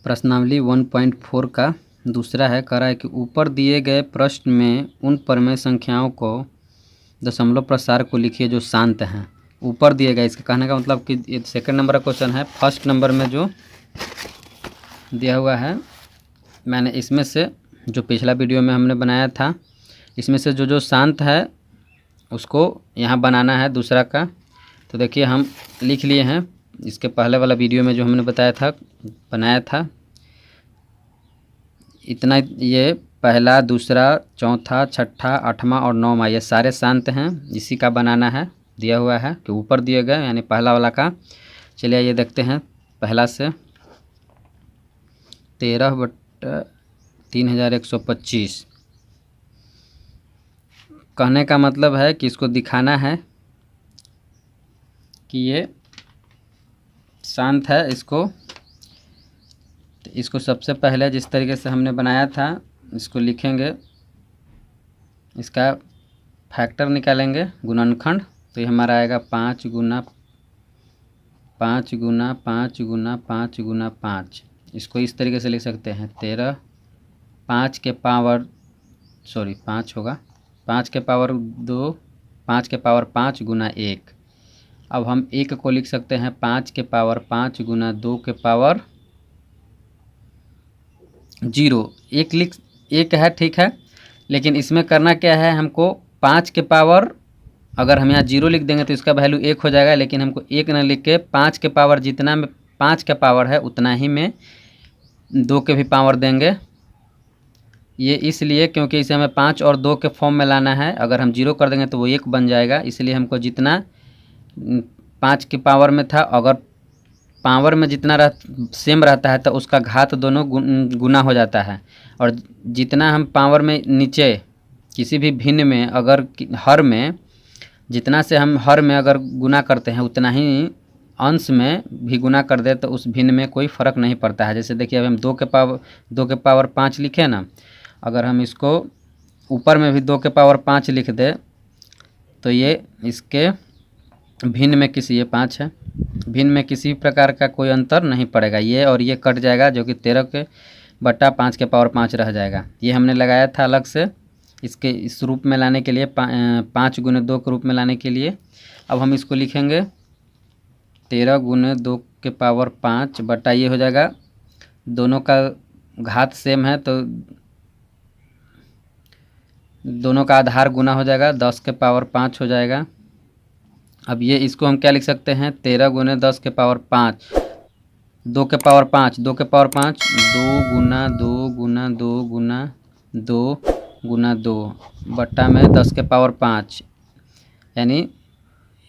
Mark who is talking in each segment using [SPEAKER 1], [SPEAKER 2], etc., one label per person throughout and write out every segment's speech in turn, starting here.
[SPEAKER 1] प्रश्नावली 1.4 का दूसरा है, कह रहा है कि ऊपर दिए गए प्रश्न में उन परमेय संख्याओं को दशमलव प्रसार को लिखिए जो शांत हैं। ऊपर दिए गए, इसका कहने का मतलब कि ये सेकंड नंबर का क्वेश्चन है। फर्स्ट नंबर में जो दिया हुआ है, मैंने इसमें से जो पिछला वीडियो में हमने बनाया था, इसमें से जो जो शांत है उसको यहाँ बनाना है दूसरा का। तो देखिए हम लिख लिए हैं, इसके पहले वाला वीडियो में जो हमने बताया था, बनाया था इतना। ये पहला, दूसरा, चौथा, छठा, आठवां और नौवां ये सारे शांत हैं, इसी का बनाना है। दिया हुआ है कि ऊपर दिए गए यानी पहला वाला का। चलिए ये देखते हैं पहला से। 13/3125 कहने का मतलब है कि इसको दिखाना है कि ये शांत है। इसको सबसे पहले जिस तरीके से हमने बनाया था इसको लिखेंगे, इसका फैक्टर निकालेंगे, गुणनखंड। तो ये हमारा आएगा 5 गुना 5 गुना 5 गुना 5 गुना 5। इसको इस तरीके से लिख सकते हैं 13 5 के पावर 5 होगा 5 के पावर 2 5 के पावर 5 गुना 1। अब हम 1 को लिख सकते हैं 5 के पावर 5 गुना 2 के पावर 0। एक है, ठीक है, लेकिन इसमें करना क्या है हमको, 5 के पावर, अगर हम यहाँ 0 लिख देंगे तो इसका वैल्यू 1 हो जाएगा, लेकिन हमको 1 न लिख के 5 के पावर, जितना में 5 का पावर है उतना ही में 2 के भी पावर देंगे। ये इसलिए क्योंकि इसे हमें 5 और 2 के फॉर्म में लाना है। अगर हम 0 कर देंगे तो वो 1 बन जाएगा, इसलिए हमको जितना 5 के पावर में था, अगर पावर में जितना सेम रहता है तो उसका घात दोनों गुना हो जाता है। और जितना हम पावर में नीचे किसी भी भिन्न में, अगर हर में, जितना से हम हर में अगर गुना करते हैं उतना ही अंश में भी गुना कर दे तो उस भिन्न में कोई फ़र्क नहीं पड़ता है। जैसे देखिए अभी हम 2 के पावर 5 लिखे ना, अगर हम इसको ऊपर में भी 2 के पावर 5 लिख दे तो ये इसके भिन्न में किसी, ये 5 है, भिन्न में किसी प्रकार का कोई अंतर नहीं पड़ेगा। ये और ये कट जाएगा, जो कि 13 के बटा 5 के पावर 5 रह जाएगा। ये हमने लगाया था अलग से इसके इस रूप में लाने के लिए, 5 गुने 2 के रूप में लाने के लिए। अब हम इसको लिखेंगे 13 गुने 2 के पावर 5 बटा, ये हो जाएगा, दोनों का घात सेम है तो दोनों का आधार गुना हो जाएगा, 10 के पावर 5 हो जाएगा। अब ये इसको हम क्या लिख सकते हैं, 13 गुने 10 के पावर 5, 2 के पावर 5, 2 के पावर 5, 2 गुना 2 गुना 2 गुना 2 गुना 2 बट्टा में 10 के पावर 5, यानी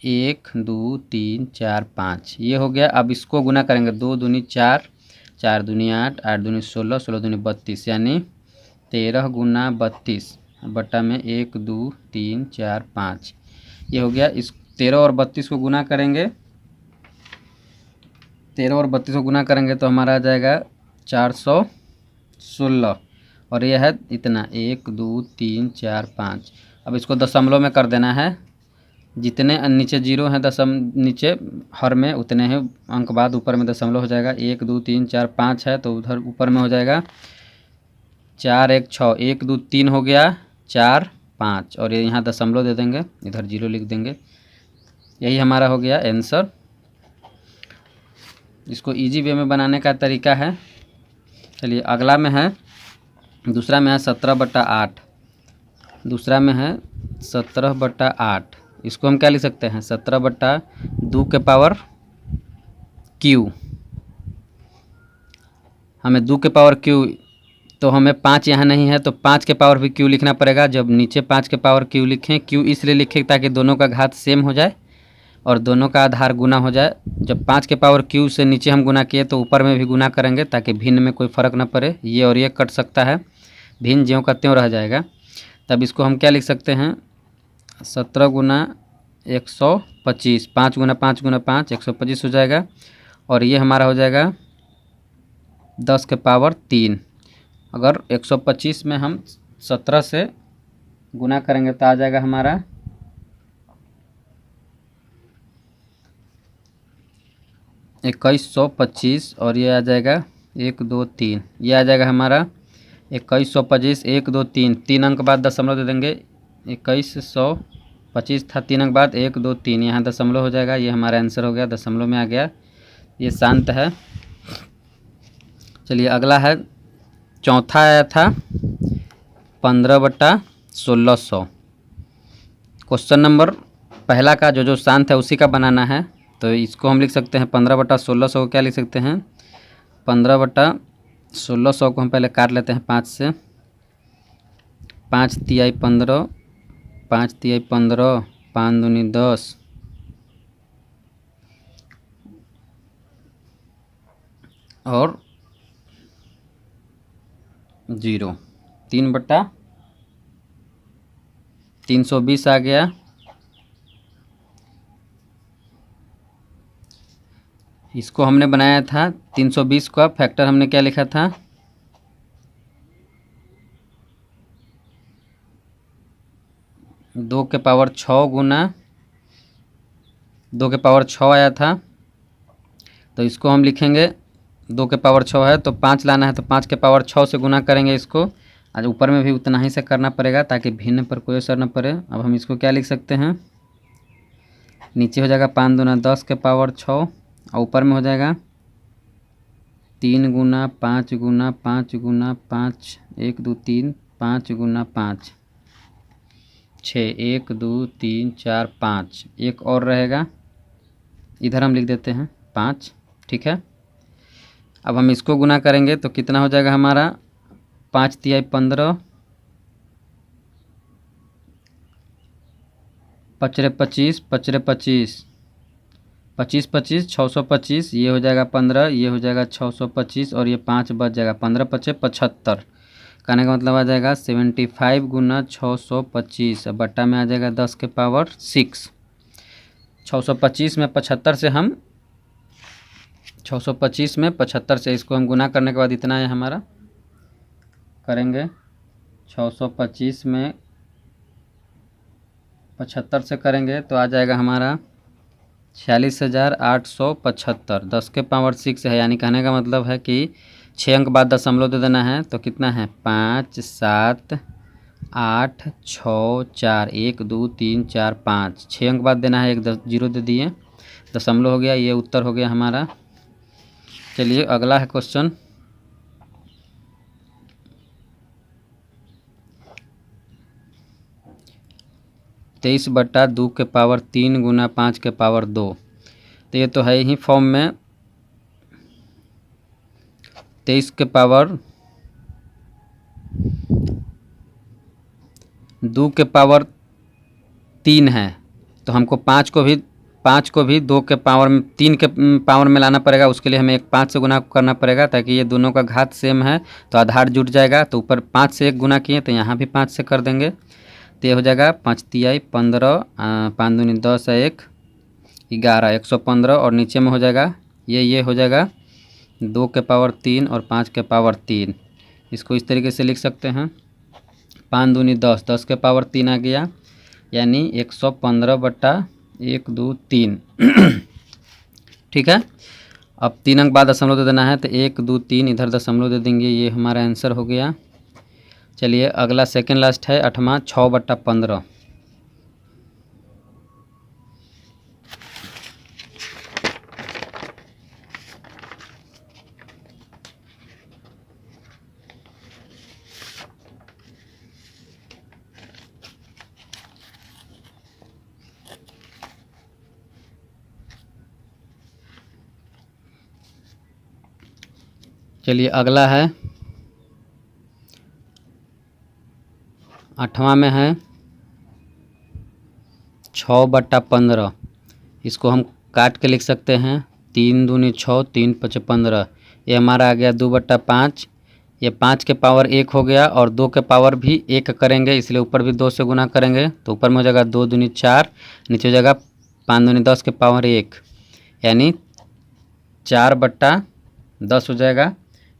[SPEAKER 1] 1 2 3 4 5, ये हो गया। अब इसको गुना करेंगे, 2 दूनी 4, 4 दूनी 8, 8 दूनी 16, 16 दूनी 32, यानी 13 गुना 32 बट्टा में 1 2 3 4 5, ये हो गया। इस 13 और 32 को गुना करेंगे, 13 और 32 को गुना करेंगे तो हमारा आ जाएगा 416, और यह है इतना 1 2 3 4 5। अब इसको दशमलव में कर देना है, जितने नीचे 0 हैं नीचे हर में उतने ही अंक बाद ऊपर में दशमलव हो जाएगा। 1 2 3 4 5 है तो उधर ऊपर में हो जाएगा 4 1 6, 1 2 3 हो गया, 4 5, और ये यहाँ दशमलव दे देंगे, इधर 0 लिख देंगे। यही हमारा हो गया आंसर। इसको इजी वे में बनाने का तरीका है। चलिए अगला में है, दूसरा में है 17/8, दूसरा में है 17/8। इसको हम क्या लिख सकते हैं, 17/2 के पावर क्यू। हमें 2 के पावर क्यू, तो हमें 5 यहाँ नहीं है तो 5 के पावर भी क्यू लिखना पड़ेगा। जब नीचे 5 के पावर क्यू लिखें, क्यू इसलिए लिखें ताकि दोनों का घात सेम हो जाए और दोनों का आधार गुना हो जाए। जब 5 के पावर क्यू से नीचे हम गुना किए तो ऊपर में भी गुना करेंगे ताकि भिन्न में कोई फ़र्क ना पड़े। ये और ये कट सकता है, भिन्न ज्यों का त्यों रह जाएगा। तब इसको हम क्या लिख सकते हैं, 17 गुना 125, 5 गुना 5 गुना 5, 125 हो जाएगा। और ये हमारा हो जाएगा 10 के पावर 3। अगर 125 में हम 17 से गुना करेंगे तो आ जाएगा हमारा 2125, और ये आ जाएगा 1 2 3, ये आ जाएगा हमारा 2125। 1 2 3, 3 अंक बाद दशमलव दे देंगे। 2125 था, 3 अंक बाद 1 2 3, यहाँ दशमलव हो जाएगा। ये हमारा आंसर हो गया, दशमलव में आ गया, ये शांत है। चलिए अगला है, चौथा आया था 15/1600। क्वेश्चन नंबर पहला का जो शांत है उसी का बनाना है, तो इसको हम लिख सकते हैं 15/1600 को क्या लिख सकते हैं, 15/1600 को हम पहले काट लेते हैं 5 से। 5 तिहाई 15, 5 तिहाई 15, 5 दूनी 10 और 0, 3/320 आ गया। इसको हमने बनाया था 320 का फैक्टर हमने क्या लिखा था, 2 के पावर 6 गुना 2 के पावर 6 आया था, तो इसको हम लिखेंगे 2 के पावर 6 है तो 5 लाना है, तो 5 के पावर 6 से गुना करेंगे इसको। आज ऊपर में भी उतना ही से करना पड़ेगा ताकि भिन्न पर कोई असर न पड़े। अब हम इसको क्या लिख सकते हैं, नीचे हो जाएगा 5 दूना 10 के पावर 6 और ऊपर में हो जाएगा 3 गुना 5 गुना 5 गुना 5, 1 2 3, 5 गुना 5 6, 1 2 3 4 5, एक और रहेगा, इधर हम लिख देते हैं 5, ठीक है। अब हम इसको गुना करेंगे तो कितना हो जाएगा हमारा, 5 तिहाई 15, 5 25, 5 25, 25 25, 625, ये हो जाएगा 15, ये हो जाएगा 625 और ये 5 बच जाएगा, 15 25 75। कहने का मतलब आ जाएगा 75 गुना 625, बट्टा में आ जाएगा 10 के पावर 6। 625 में 75 से हम 625 में 75 से इसको हम गुना करने के बाद इतना है हमारा, करेंगे 625 में 75 से करेंगे तो आ जाएगा हमारा 46,875। 10 के पावर 6 है, यानी कहने का मतलब है कि 6 अंक बाद दशमलव दे देना है, तो कितना है 5 7 8 6 4, 1 2 3 4 5, 6 अंक बाद देना है, एक 0 दे दिए, दशमलव हो गया, ये उत्तर हो गया हमारा। चलिए अगला है क्वेश्चन, तेईस बट्टा 2 के पावर 3 गुना 5 के पावर 2, तो ये तो है ही फॉर्म में 23 के पावर 2 के पावर 3 है, तो हमको 5 को भी 2 के पावर में 3 के पावर में लाना पड़ेगा। उसके लिए हमें एक 5 से गुना करना पड़ेगा ताकि ये दोनों का घात सेम है तो आधार जुट जाएगा। तो ऊपर 5 से 1 गुना किए तो यहाँ भी 5 से कर देंगे, तो ये हो जाएगा 5 तिहाई 15, 5 दूनी 10 है 1 11, 115 और नीचे में हो जाएगा ये हो जाएगा 2 के पावर 3 और 5 के पावर 3। इसको इस तरीके से लिख सकते हैं, 5 दूनी 10, 10 के पावर 3 आ गया, यानी 115 बट्टा 1 2 3 ठीक है। अब 3 अंक बाद दशमलव दे देना है, तो 1 2 3 इधर दशमलव दे देंगे, ये हमारा आंसर हो गया। चलिए अगला सेकंड लास्ट है 8वां, 6/15। चलिए अगला है 8वां में है 6/15। इसको हम काट के लिख सकते हैं, 3 दूनी 6, 3 5 15, ये हमारा आ गया 2/5। ये 5 के पावर 1 हो गया और 2 के पावर भी 1 करेंगे, इसलिए ऊपर भी 2 से गुना करेंगे, तो ऊपर में हो जाएगा 2 दूनी 4, नीचे हो जाएगा 5 दूनी 10 के पावर 1, यानी 4/10 हो जाएगा,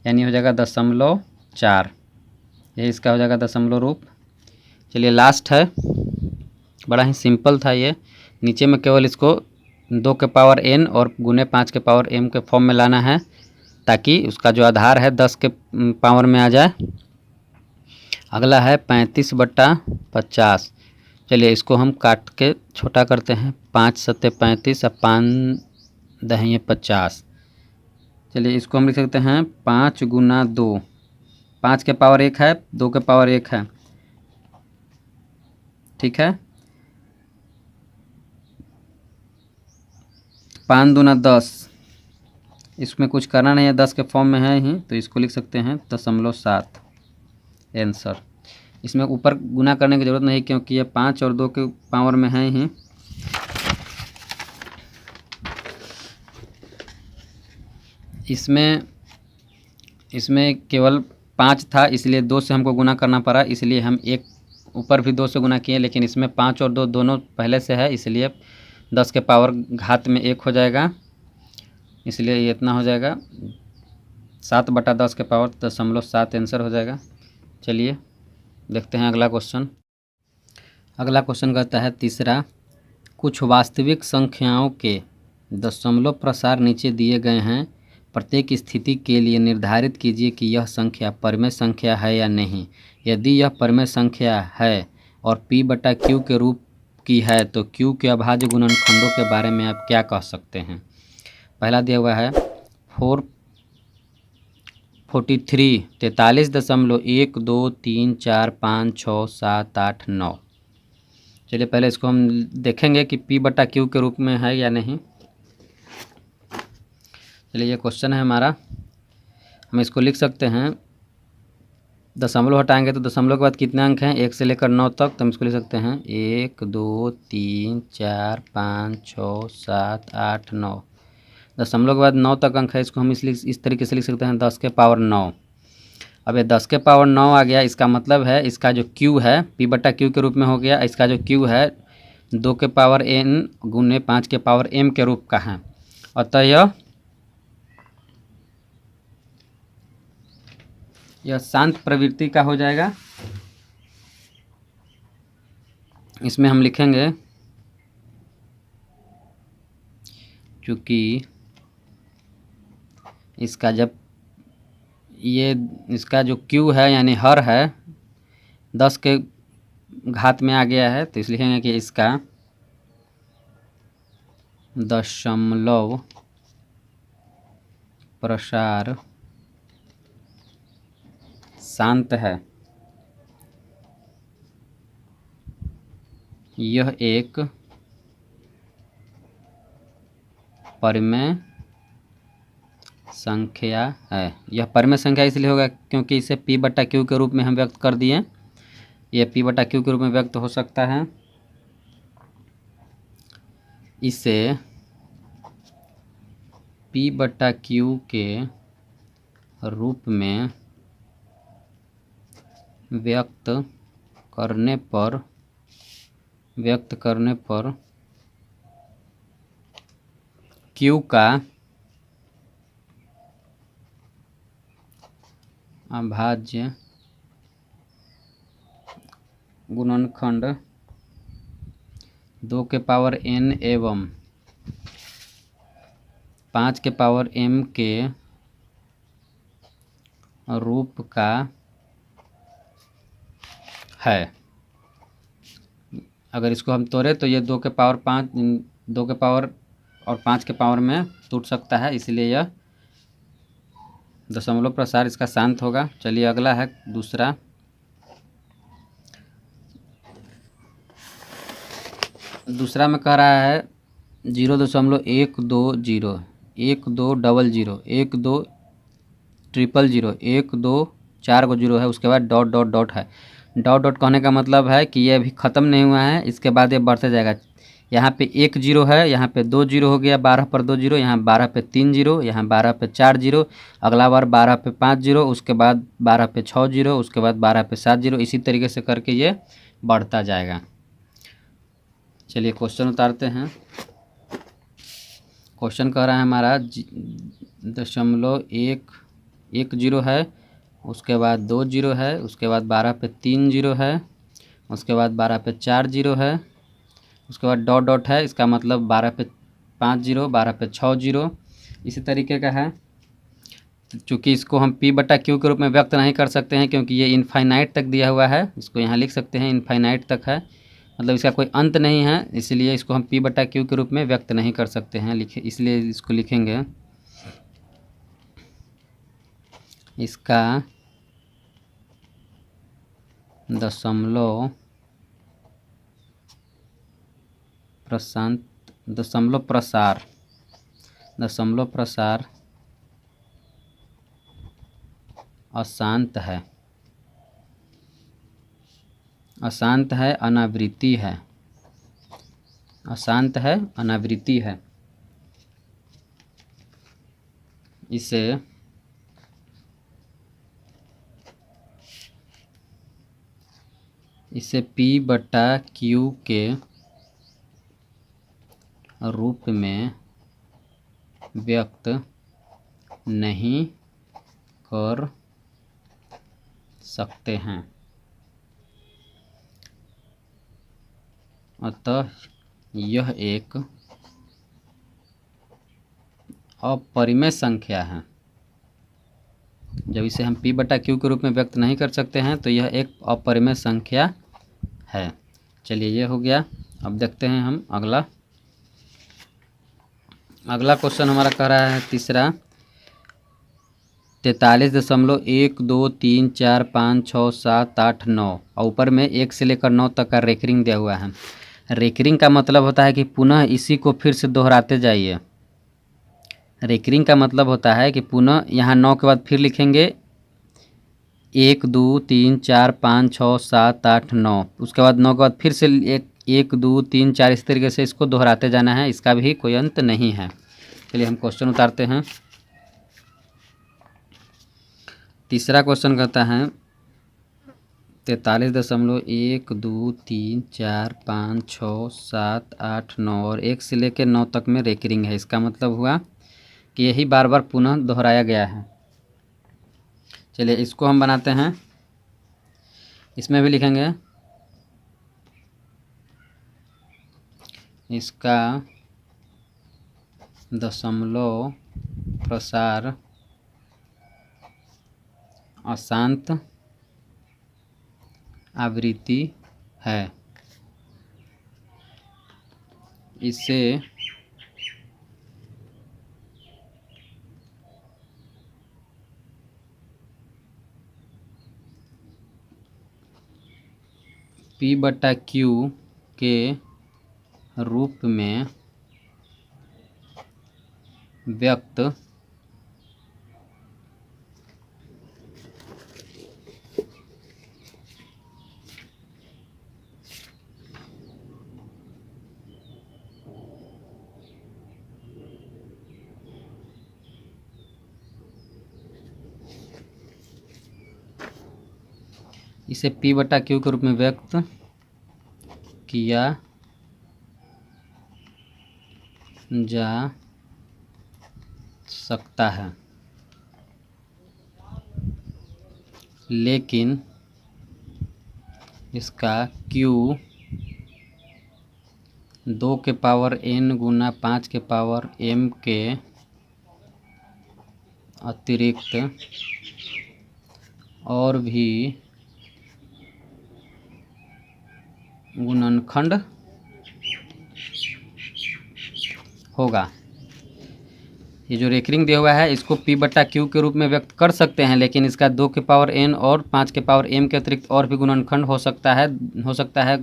[SPEAKER 1] यानी हो जाएगा 0.4। ये इसका हो जाएगा दशमलव रूप। चलिए लास्ट है, बड़ा ही सिंपल था ये, नीचे में केवल इसको 2 के पावर n और गुने 5 के पावर m के फॉर्म में लाना है ताकि उसका जो आधार है 10 के पावर में आ जाए। अगला है 35/50। चलिए इसको हम काट के छोटा करते हैं। 5 सत्ते 35 और 5 दहिये 50। चलिए इसको हम लिख सकते हैं 5 गुना 2। 5 के पावर 1 है, 2 के पावर 1 है, ठीक है। 5 दूना 10। इसमें कुछ करना नहीं है, 10 के फॉर्म में है ही, तो इसको लिख सकते हैं 0.7 आंसर। इसमें ऊपर गुना करने की ज़रूरत नहीं क्योंकि ये 5 और 2 के पावर में है ही। इसमें केवल 5 था, इसलिए 2 से हमको गुना करना पड़ा, इसलिए हम एक ऊपर भी 2 से गुना किए, लेकिन इसमें 5 और 2 दोनों पहले से है, इसलिए 10 के पावर घात में 1 हो जाएगा, इसलिए ये इतना हो जाएगा 7/10 के पावर 0.7 आंसर हो जाएगा। चलिए देखते हैं अगला क्वेश्चन। अगला क्वेश्चन कहता है तीसरा, कुछ वास्तविक संख्याओं के दशमलव प्रसार नीचे दिए गए हैं, प्रत्येक स्थिति के लिए निर्धारित कीजिए कि यह संख्या परिमेय संख्या है या नहीं। यदि यह परिमेय संख्या है और p/q के रूप की है तो q के अभाज्य गुणनखंडों के बारे में आप क्या कह सकते हैं। पहला दिया हुआ है 43, 43.1 2 3 4 5 6 7 8 9। चलिए पहले इसको हम देखेंगे कि p/q के रूप में है या नहीं। चलिए ये क्वेश्चन है हमारा, हम इसको लिख सकते हैं। दशमलव हटाएंगे तो दशमलव के बाद कितने अंक हैं, 1 से लेकर 9 तक, तो हम इसको लिख सकते हैं 1 2 3 4 5 6 7 8 9। दशमलव के बाद 9 तक अंक है, इसको हम इस तरीके से लिख सकते हैं 10 के पावर 9। अब ये 10 के पावर 9 आ गया, इसका मतलब है इसका जो q है p/q के रूप में हो गया। इसका जो q है 2 के पावर n गुने 5 के पावर m के रूप का है, अतः यह शांत प्रवृत्ति का हो जाएगा। इसमें हम लिखेंगे क्योंकि इसका जब इसका जो q है यानी हर है 10 के घात में आ गया है, तो इसलिए लिखेंगे कि इसका दशमलव प्रसार शांत है। यह एक परिमेय संख्या है। यह परिमेय संख्या इसलिए होगा क्योंकि इसे p/q के रूप में हम व्यक्त कर दिए। यह p/q के रूप में व्यक्त हो सकता है। इसे p/q के रूप में व्यक्त करने पर q का अभाज्य गुणनखंड 2 के पावर n एवं 5 के पावर m के रूप का है। अगर इसको हम तोड़े तो ये 2 के पावर और 5 के पावर में टूट सकता है, इसलिए यह दशमलव प्रसार इसका शांत होगा। चलिए अगला है दूसरा। दूसरा में कह रहा है 0.120 1200 1200 1 2 4 को 0 है, उसके बाद डॉट डॉट डॉट है। डॉट डॉट कहने का मतलब है कि ये अभी ख़त्म नहीं हुआ है, इसके बाद ये बढ़ते जाएगा। यहाँ पे 1 0 है, यहाँ पे 2 0 हो गया, 12 पर 2 0, यहाँ 12 पे 3 0, यहाँ 12 पे 4 0, अगला बार 12 पे 5 0, उसके बाद 12 पे 6 0, उसके बाद 12 पे 7 0, इसी तरीके से करके ये बढ़ता जाएगा। चलिए क्वेश्चन उतारते हैं। क्वेश्चन कह रहा है हमारा 0.110 है, उसके बाद 2 0 है, उसके बाद 12 पे 3 0 है, उसके बाद 12 पे 4 0 है, उसके बाद डॉट डॉट है, इसका मतलब 12 पे 5 0, 12 पे 6 0, इसी तरीके का है। चूँकि इसको हम p बटा q के रूप में व्यक्त नहीं कर सकते हैं क्योंकि ये इनफाइनाइट तक दिया हुआ है। इसको यहाँ लिख सकते हैं इनफाइनाइट तक है, मतलब इसका कोई अंत नहीं है, इसलिए इसको हम p बटा q के रूप में व्यक्त नहीं कर सकते हैं। इसलिए इसको लिखेंगे इसका दशमलव प्रसार अशांत है, अनावृत्ति है, अशांत है, अनावृत्ति है। इसे p बटा q के रूप में व्यक्त नहीं कर सकते हैं। अतः यह एक अपरिमेय संख्या है। जब इसे हम p बटा q के रूप में व्यक्त नहीं कर सकते हैं तो यह एक अपरिमेय संख्या है। चलिए ये हो गया। अब देखते हैं हम अगला क्वेश्चन हमारा कह रहा है तीसरा 43.123456789 और ऊपर में 1 से लेकर 9 तक का रेकरिंग दिया हुआ है। रेकरिंग का मतलब होता है कि पुनः इसी को फिर से दोहराते जाइए। रेकरिंग का मतलब होता है कि पुनः यहाँ 9 के बाद फिर लिखेंगे 1 2 3 4 5 6 7 8 9, उसके बाद 9 के बाद फिर से 1 2 3 4, इस तरीके से इसको दोहराते जाना है। इसका भी कोई अंत नहीं है। चलिए हम क्वेश्चन उतारते हैं। तीसरा क्वेश्चन कहता है 43.123456789 और 1 से लेकर 9 तक में रेकरिंग है। इसका मतलब हुआ कि यही बार बार पुनः दोहराया गया है। चलिए इसको हम बनाते हैं। इसमें भी लिखेंगे इसका दशमलव प्रसार अशांत आवृत्ति है। इसे p बटा q के रूप में व्यक्त इसे p बटा q के रूप में व्यक्त किया जा सकता है, लेकिन इसका q 2 के पावर n गुना 5 के पावर m के अतिरिक्त और भी गुणनखंड होगा। ये जो रेकरिंग दिया हुआ है इसको p बटा q के रूप में व्यक्त कर सकते हैं, लेकिन इसका 2 के पावर n और 5 के पावर m के अतिरिक्त और भी गुणनखंड हो सकता है।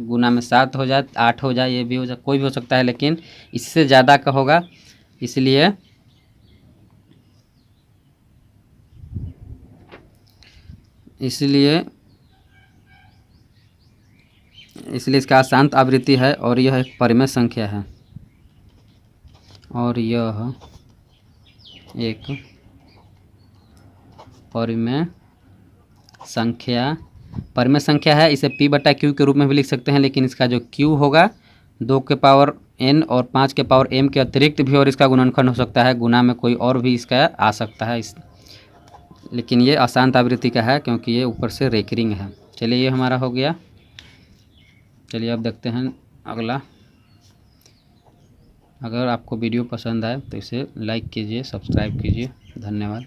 [SPEAKER 1] गुना में 7 हो जाए, 8 हो जाए, ये भी हो जाए, कोई भी हो सकता है, लेकिन इससे ज़्यादा का होगा। इसलिए इसका अशांत आवृत्ति है और यह एक परिमेय संख्या है। और यह एक परिमेय संख्या है। इसे p बटा q के रूप में भी लिख सकते हैं, लेकिन इसका जो q होगा 2 के पावर n और 5 के पावर m के अतिरिक्त भी और इसका गुणनखंड हो सकता है। गुना में कोई और भी इसका आ सकता है, लेकिन ये अशांत आवृत्ति का है क्योंकि ये ऊपर से रेकरिंग है। चलिए ये हमारा हो गया। चलिए अब देखते हैं अगला। अगर आपको वीडियो पसंद आए तो इसे लाइक कीजिए, सब्सक्राइब कीजिए। धन्यवाद।